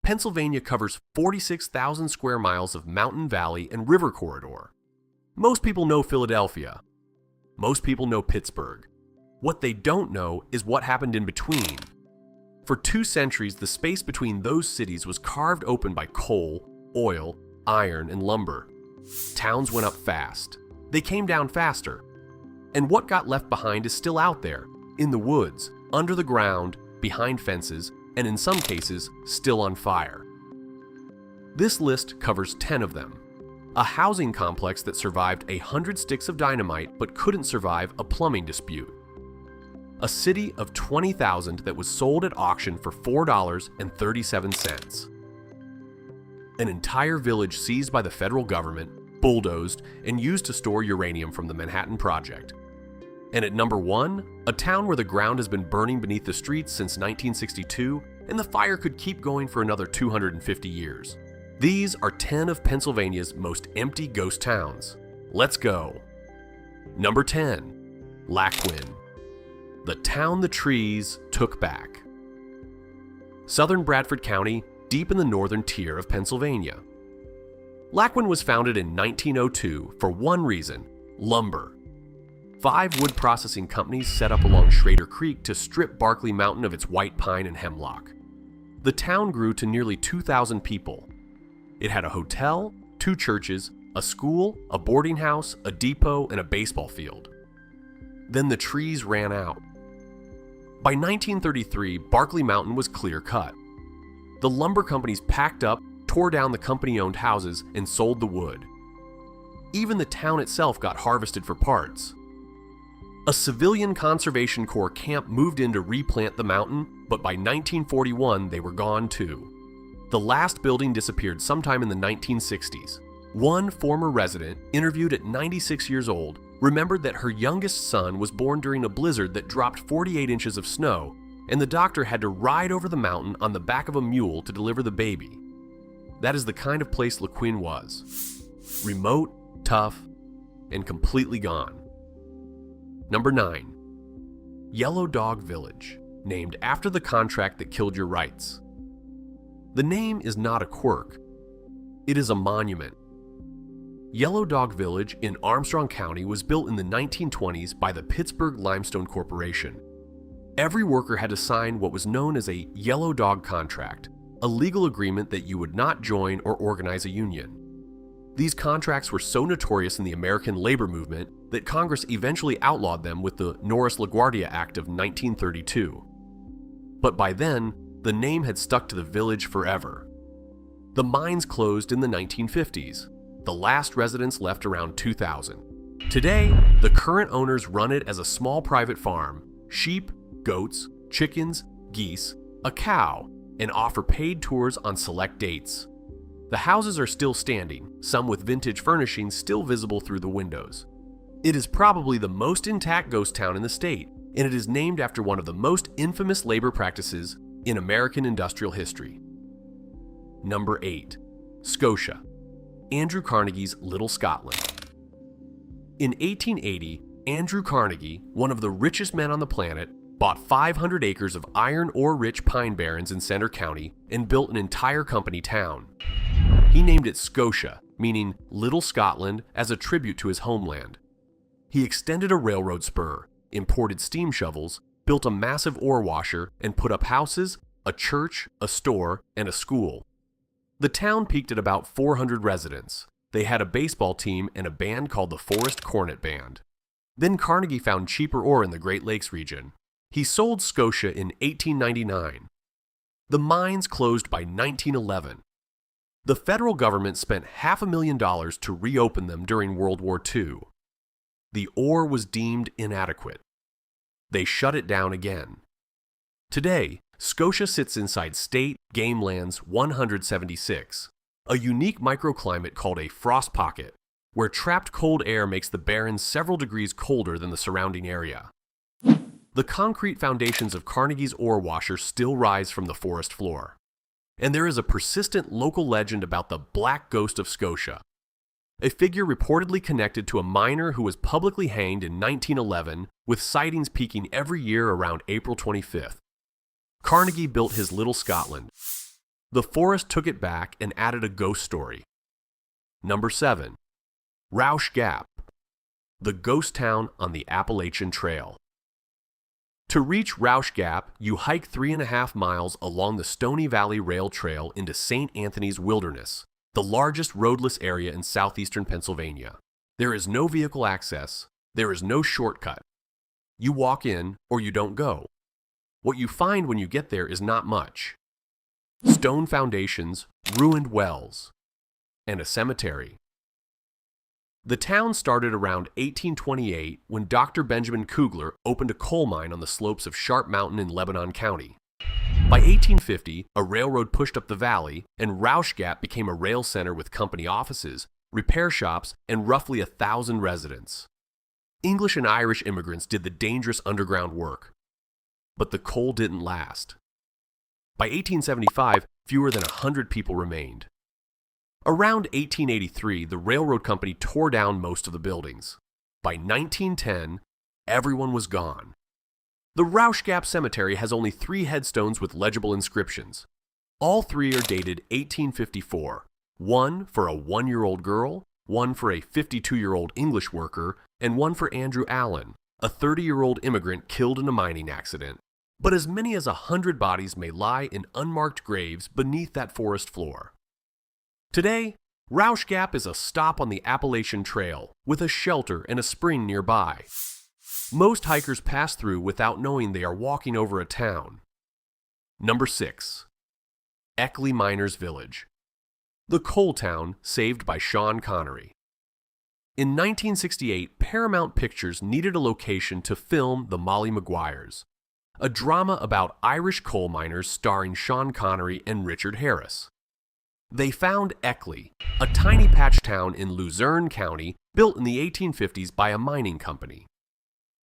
Pennsylvania covers 46,000 square miles of mountain, valley, and river corridor. Most people know Philadelphia. Most people know Pittsburgh. What they don't know is what happened in between. For 2 centuries, the space between those cities was carved open by coal, oil, iron, and lumber. Towns went up fast. They came down faster. And what got left behind is still out there, in the woods, under the ground, behind fences, and in some cases, still on fire. This list covers 10 of them. A housing complex that survived 100 sticks of dynamite but couldn't survive a plumbing dispute. A city of 20,000 that was sold at auction for $4.37. An entire village seized by the federal government, bulldozed, and used to store uranium from the Manhattan Project. And at number 1, a town where the ground has been burning beneath the streets since 1962, and the fire could keep going for another 250 years. These are 10 of Pennsylvania's most empty ghost towns. Let's go. Number 10, Laquin. The town the trees took back. Southern Bradford County, deep in the northern tier of Pennsylvania. Laquin was founded in 1902 for one reason: lumber. 5 wood processing companies set up along Schrader Creek to strip Barkley Mountain of its white pine and hemlock. The town grew to nearly 2,000 people. It had a hotel, 2 churches, a school, a boarding house, a depot, and a baseball field. Then the trees ran out. By 1933, Barkley Mountain was clear-cut. The lumber companies packed up, tore down the company-owned houses, and sold the wood. Even the town itself got harvested for parts. A civilian Conservation Corps camp moved in to replant the mountain, but by 1941 they were gone too. The last building disappeared sometime in the 1960s. One former resident, interviewed at 96 years old, remembered that her youngest son was born during a blizzard that dropped 48 inches of snow, and the doctor had to ride over the mountain on the back of a mule to deliver the baby. That is the kind of place Laquin was. Remote, tough, and completely gone. Number 9. Yellow Dog Village, named after the contract that killed your rights. The name is not a quirk. It is a monument. Yellow Dog Village in Armstrong County was built in the 1920s by the Pittsburgh Limestone Corporation. Every worker had to sign what was known as a Yellow Dog contract, a legal agreement that you would not join or organize a union. These contracts were so notorious in the American labor movement that Congress eventually outlawed them with the Norris-LaGuardia Act of 1932. But by then, the name had stuck to the village forever. The mines closed in the 1950s. The last residents left around 2000. Today, the current owners run it as a small private farm, sheep, goats, chickens, geese, a cow, and offer paid tours on select dates. The houses are still standing, some with vintage furnishings still visible through the windows. It is probably the most intact ghost town in the state, and it is named after one of the most infamous labor practices in American industrial history. Number 8. Scotia. Andrew Carnegie's Little Scotland. In 1880, Andrew Carnegie, one of the richest men on the planet, bought 500 acres of iron ore-rich pine barrens in Centre County and built an entire company town. He named it Scotia, meaning Little Scotland, as a tribute to his homeland. He extended a railroad spur, imported steam shovels, built a massive ore washer, and put up houses, a church, a store, and a school. The town peaked at about 400 residents. They had a baseball team and a band called the Forest Cornet Band. Then Carnegie found cheaper ore in the Great Lakes region. He sold Scotia in 1899. The mines closed by 1911. The federal government spent $500,000 to reopen them during World War II. The ore was deemed inadequate. They shut it down again. Today, Scotia sits inside State Game Lands 176, a unique microclimate called a frost pocket, where trapped cold air makes the barrens several degrees colder than the surrounding area. The concrete foundations of Carnegie's ore washer still rise from the forest floor. And there is a persistent local legend about the Black Ghost of Scotia, a figure reportedly connected to a miner who was publicly hanged in 1911, with sightings peaking every year around April 25th. Carnegie built his Little Scotland. the forest took it back and added a ghost story. Number 7. Roush Gap, the ghost town on the Appalachian Trail. To reach Roush Gap, you hike 3.5 miles along the Stony Valley Rail Trail into St. Anthony's Wilderness, the largest roadless area in southeastern Pennsylvania. There is no vehicle access. There is no shortcut. You walk in or you don't go. What you find when you get there is not much. Stone foundations, ruined wells, and a cemetery. The town started around 1828 when Dr. Benjamin Kugler opened a coal mine on the slopes of Sharp Mountain in Lebanon County. By 1850, a railroad pushed up the valley, and Roush Gap became a rail center with company offices, repair shops, and roughly 1,000 residents. English and Irish immigrants did the dangerous underground work. But the coal didn't last. By 1875, fewer than 100 people remained. Around 1883, the railroad company tore down most of the buildings. By 1910, everyone was gone. The Roush Gap Cemetery has only 3 headstones with legible inscriptions. All 3 are dated 1854, one for a 1-year-old girl, one for a 52-year-old English worker, and one for Andrew Allen, a 30-year-old immigrant killed in a mining accident. But as many as 100 bodies may lie in unmarked graves beneath that forest floor. Today, Roush Gap is a stop on the Appalachian Trail with a shelter and a spring nearby. Most hikers pass through without knowing they are walking over a town. Number 6. Eckley Miners Village, the coal town saved by Sean Connery. In 1968, Paramount Pictures needed a location to film The Molly Maguires, a drama about Irish coal miners starring Sean Connery and Richard Harris. They found Eckley, a tiny patch town in Luzerne County built in the 1850s by a mining company.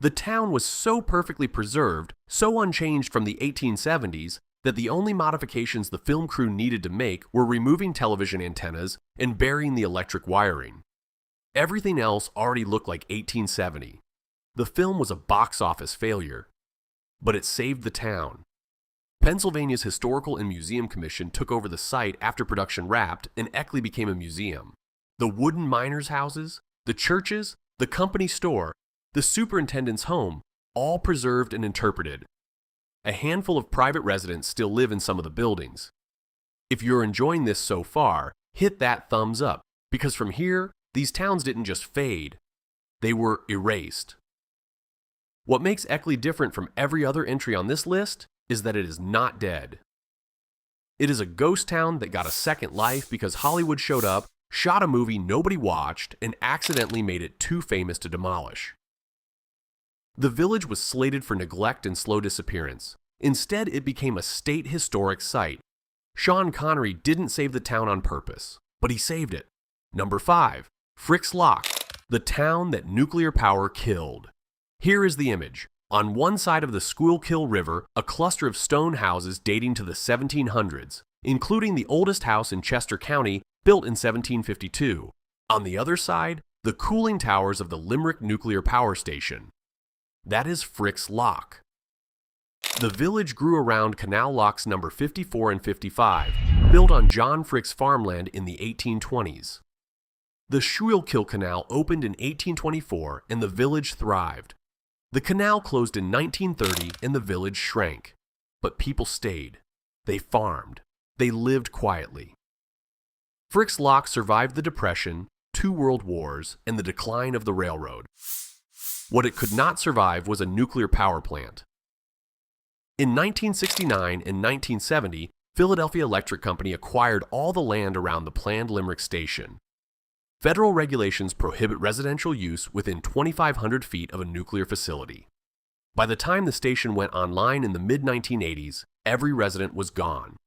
The town was so perfectly preserved, so unchanged from the 1870s, that the only modifications the film crew needed to make were removing television antennas and burying the electric wiring. Everything else already looked like 1870. The film was a box office failure, but it saved the town. Pennsylvania's Historical and Museum Commission took over the site after production wrapped, and Eckley became a museum. The wooden miners' houses, the churches, the company store, the superintendent's home, all preserved and interpreted. A handful of private residents still live in some of the buildings. If you're enjoying this so far, hit that thumbs up, because from here, these towns didn't just fade, they were erased. What makes Eckley different from every other entry on this list is that it is not dead. It is a ghost town that got a second life because Hollywood showed up, shot a movie nobody watched, and accidentally made it too famous to demolish. The village was slated for neglect and slow disappearance. Instead, it became a state historic site. Sean Connery didn't save the town on purpose, but he saved it. Number 5. Frick's Lock, the town that nuclear power killed. Here is the image. On one side of the Schuylkill River, a cluster of stone houses dating to the 1700s, including the oldest house in Chester County, built in 1752. On the other side, the cooling towers of the Limerick Nuclear Power Station. That is Frick's Lock. The village grew around Canal Locks number 54 and 55, built on John Frick's farmland in the 1820s. The Schuylkill Canal opened in 1824 and the village thrived. The canal closed in 1930 and the village shrank. But people stayed. They farmed. They lived quietly. Frick's Lock survived the Depression, 2 world wars, and the decline of the railroad. What it could not survive was a nuclear power plant. In 1969 and 1970, Philadelphia Electric Company acquired all the land around the planned Limerick station. Federal regulations prohibit residential use within 2,500 feet of a nuclear facility. By the time the station went online in the mid-1980s, every resident was gone.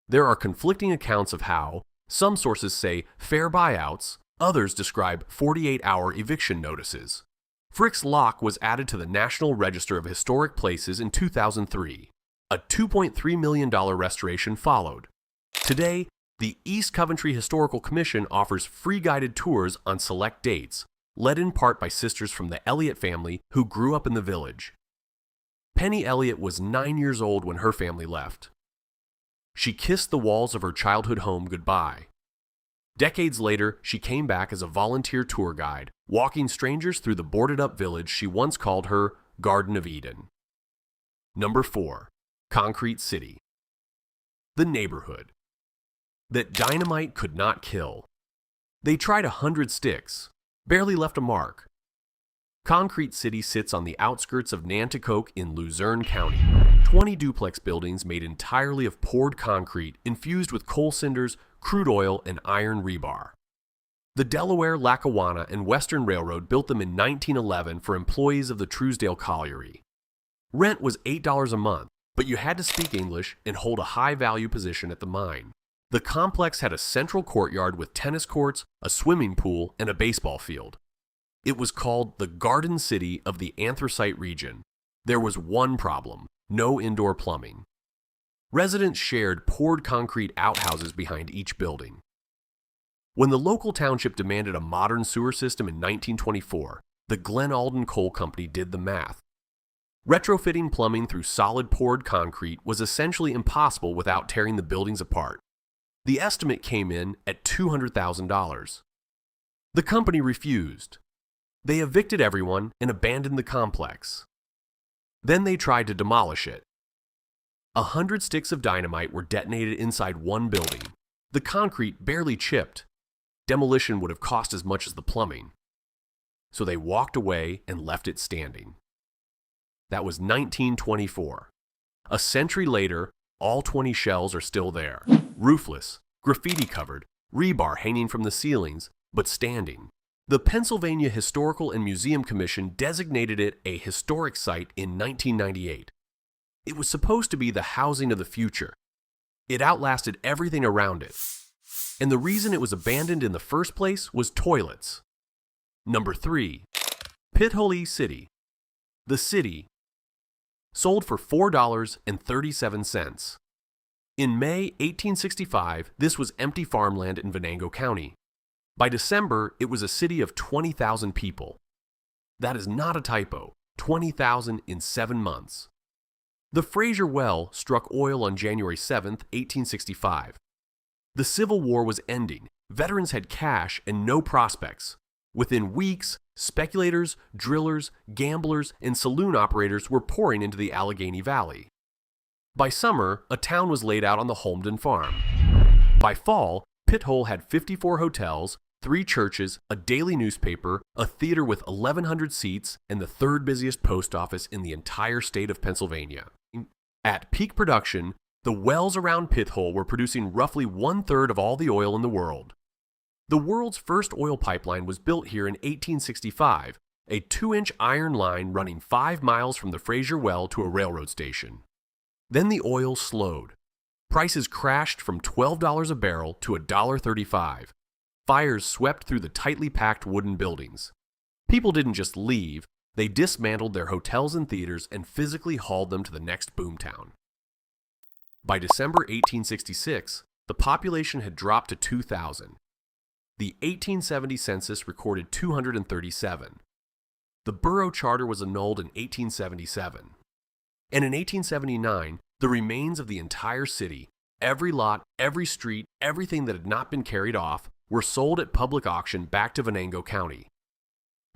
There are conflicting accounts of how, some sources say fair buyouts, others describe 48-hour eviction notices. Frick's Lock was added to the National Register of Historic Places in 2003. A $2.3 million restoration followed. Today, the East Coventry Historical Commission offers free guided tours on select dates, led in part by sisters from the Elliott family who grew up in the village. Penny Elliott was 9 years old when her family left. She kissed the walls of her childhood home goodbye. Decades later, she came back as a volunteer tour guide, walking strangers through the boarded-up village she once called her Garden of Eden. Number 4. Concrete City. The neighborhood that dynamite could not kill. They tried 100 sticks, barely left a mark. Concrete City sits on the outskirts of Nanticoke in Luzerne County. 20 duplex buildings made entirely of poured concrete infused with coal cinders, crude oil, and iron rebar. The Delaware, Lackawanna, and Western Railroad built them in 1911 for employees of the Truesdale Colliery. Rent was $8 a month, but you had to speak English and hold a high-value position at the mine. The complex had a central courtyard with tennis courts, a swimming pool, and a baseball field. It was called the Garden City of the Anthracite region. There was one problem: no indoor plumbing. Residents shared poured concrete outhouses behind each building. When the local township demanded a modern sewer system in 1924, the Glen Alden Coal Company did the math. Retrofitting plumbing through solid poured concrete was essentially impossible without tearing the buildings apart. The estimate came in at $200,000. The company refused. They evicted everyone and abandoned the complex. Then they tried to demolish it. 100 sticks of dynamite were detonated inside one building. The concrete barely chipped. Demolition would have cost as much as the plumbing. So they walked away and left it standing. That was 1924. A century later, all 20 shells are still there. Roofless, graffiti-covered, rebar hanging from the ceilings, but standing. The Pennsylvania Historical and Museum Commission designated it a historic site in 1998. It was supposed to be the housing of the future. It outlasted everything around it. And the reason it was abandoned in the first place was toilets. Number 3. Pithole City. The city. Sold for $4.37. In May 1865, this was empty farmland in Venango County. By December, it was a city of 20,000 people. That is not a typo, 20,000 in 7 months. The Fraser Well struck oil on January 7, 1865. The Civil War was ending, veterans had cash and no prospects. Within weeks, speculators, drillers, gamblers, and saloon operators were pouring into the Allegheny Valley. By summer, a town was laid out on the Holmden farm. By fall, Pithole had 54 hotels, 3 churches, a daily newspaper, a theater with 1,100 seats, and the third busiest post office in the entire state of Pennsylvania. At peak production, the wells around Pithole were producing roughly 1/3 of all the oil in the world. The world's first oil pipeline was built here in 1865, a 2-inch iron line running 5 miles from the Fraser Well to a railroad station. Then the oil slowed. Prices crashed from $12 a barrel to $1.35. Fires swept through the tightly packed wooden buildings. People didn't just leave, they dismantled their hotels and theaters and physically hauled them to the next boomtown. By December 1866, the population had dropped to 2,000. The 1870 census recorded 237. The borough charter was annulled in 1877. And in 1879, the remains of the entire city, every lot, every street, everything that had not been carried off, were sold at public auction back to Venango County.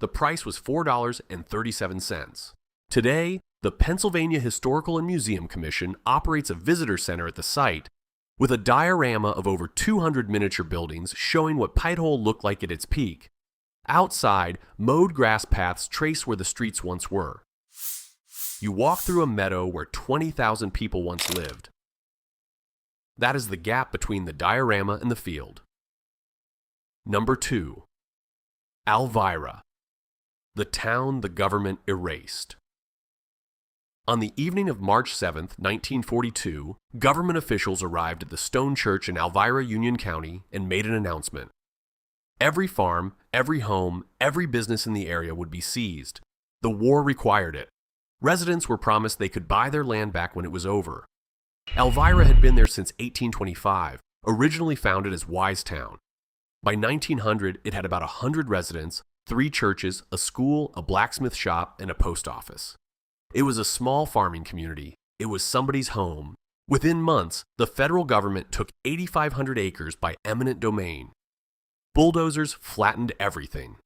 The price was $4.37. Today, the Pennsylvania Historical and Museum Commission operates a visitor center at the site with a diorama of over 200 miniature buildings showing what Pithole looked like at its peak. Outside, mowed grass paths trace where the streets once were. You walk through a meadow where 20,000 people once lived. That is the gap between the diorama and the field. Number 2. Alvira. The town the government erased. On the evening of March 7, 1942, government officials arrived at the Stone Church in Alvira, Union County, and made an announcement. Every farm, every home, every business in the area would be seized. The war required it. Residents were promised they could buy their land back when it was over. Alvira had been there since 1825, originally founded as Wisetown. By 1900, it had about 100 residents, 3 churches, a school, a blacksmith shop, and a post office. It was a small farming community. It was somebody's home. Within months, the federal government took 8,500 acres by eminent domain. Bulldozers flattened everything.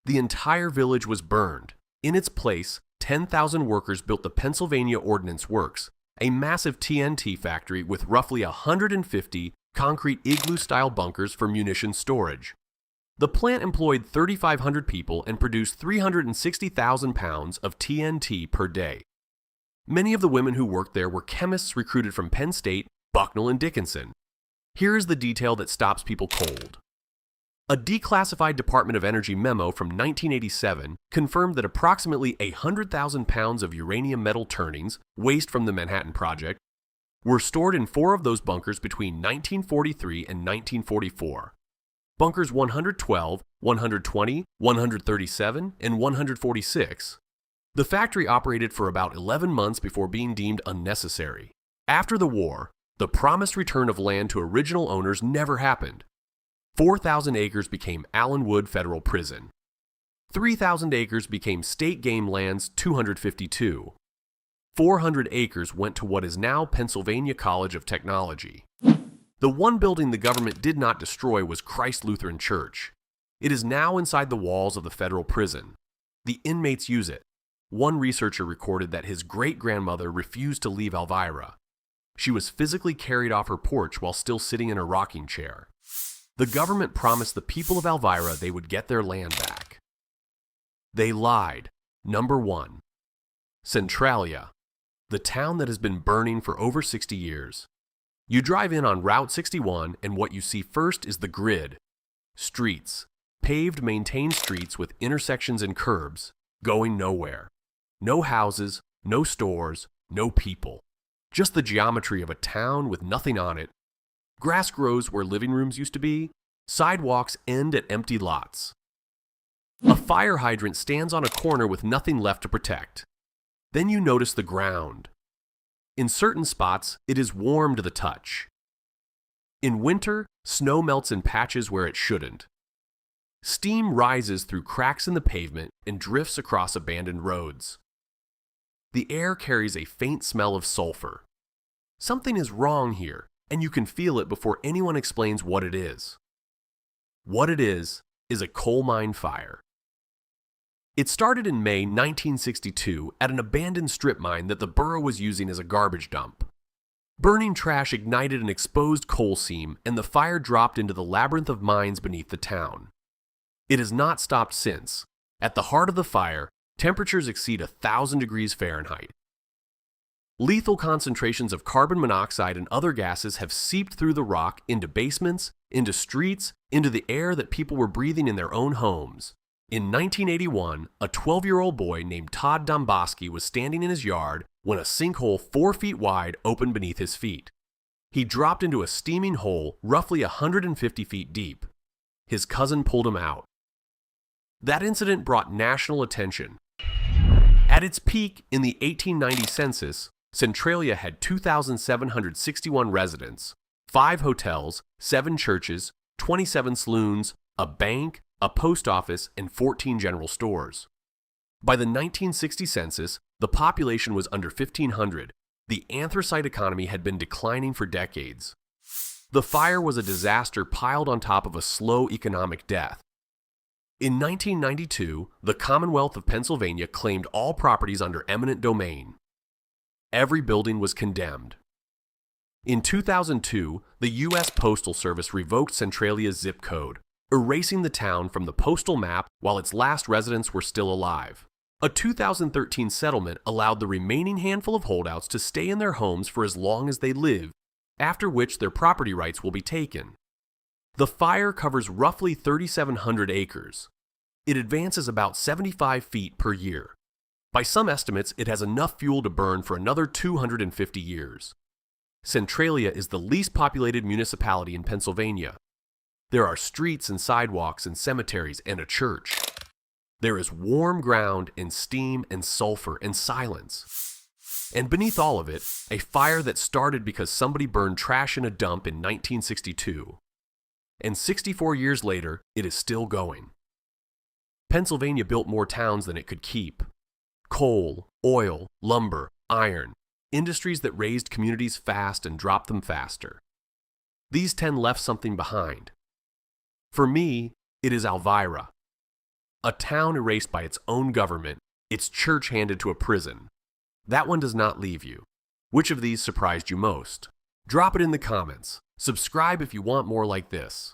The entire village was burned. In its place, 10,000 workers built the Pennsylvania Ordnance Works, a massive TNT factory with roughly 150 concrete igloo-style bunkers for munitions storage. The plant employed 3,500 people and produced 360,000 pounds of TNT per day. Many of the women who worked there were chemists recruited from Penn State, Bucknell, and Dickinson. Here is the detail that stops people cold. A declassified Department of Energy memo from 1987 confirmed that approximately 100,000 pounds of uranium metal turnings, waste from the Manhattan Project, were stored in 4 of those bunkers between 1943 and 1944. Bunkers 112, 120, 137, and 146. The factory operated for about 11 months before being deemed unnecessary. After the war, the promised return of land to original owners never happened. 4,000 acres became Allen Wood Federal Prison. 3,000 acres became State Game Lands 252. 400 acres went to what is now Pennsylvania College of Technology. The one building the government did not destroy was Christ Lutheran Church. It is now inside the walls of the federal prison. The inmates use it. One researcher recorded that his great-grandmother refused to leave Alvira. She was physically carried off her porch while still sitting in a rocking chair. The government promised the people of Alvira they would get their land back. They lied. Number 1. Centralia, the town that has been burning for over 60 years. You drive in on Route 61 and what you see first is the grid. Streets, paved, maintained streets with intersections and curbs, going nowhere. No houses, no stores, no people. Just the geometry of a town with nothing on it. Grass grows where living rooms used to be. Sidewalks end at empty lots. A fire hydrant stands on a corner with nothing left to protect. Then you notice the ground. In certain spots, it is warm to the touch. In winter, snow melts in patches where it shouldn't. Steam rises through cracks in the pavement and drifts across abandoned roads. The air carries a faint smell of sulfur. Something is wrong here, and you can feel it before anyone explains what it is. What it is a coal mine fire. It started in May 1962 at an abandoned strip mine that the borough was using as a garbage dump. Burning trash ignited an exposed coal seam, and the fire dropped into the labyrinth of mines beneath the town. It has not stopped since. At the heart of the fire, temperatures exceed 1,000 degrees Fahrenheit. Lethal concentrations of carbon monoxide and other gases have seeped through the rock into basements, into streets, into the air that people were breathing in their own homes. In 1981, a 12-year-old boy named Todd Domboski was standing in his yard when a sinkhole 4 feet wide opened beneath his feet. He dropped into a steaming hole roughly 150 feet deep. His cousin pulled him out. That incident brought national attention. At its peak in the 1890 census, Centralia had 2,761 residents, 5 hotels, 7 churches, 27 saloons, a bank, a post office, and 14 general stores. By the 1960 census, the population was under 1,500. The anthracite economy had been declining for decades. The fire was a disaster piled on top of a slow economic death. In 1992, the Commonwealth of Pennsylvania claimed all properties under eminent domain. Every building was condemned. In 2002, the U.S. Postal Service revoked Centralia's zip code, erasing the town from the postal map while its last residents were still alive. A 2013 settlement allowed the remaining handful of holdouts to stay in their homes for as long as they live, after which their property rights will be taken. The fire covers roughly 3,700 acres. It advances about 75 feet per year. By some estimates, it has enough fuel to burn for another 250 years. Centralia is the least populated municipality in Pennsylvania. There are streets and sidewalks and cemeteries and a church. There is warm ground and steam and sulfur and silence. And beneath all of it, a fire that started because somebody burned trash in a dump in 1962. And 64 years later, it is still going. Pennsylvania built more towns than it could keep. Coal, oil, lumber, iron. industries that raised communities fast and dropped them faster. These 10 left something behind. For me, it is Alvira, a town erased by its own government, its church handed to a prison. That one does not leave you. Which of these surprised you most? Drop it in the comments. Subscribe if you want more like this.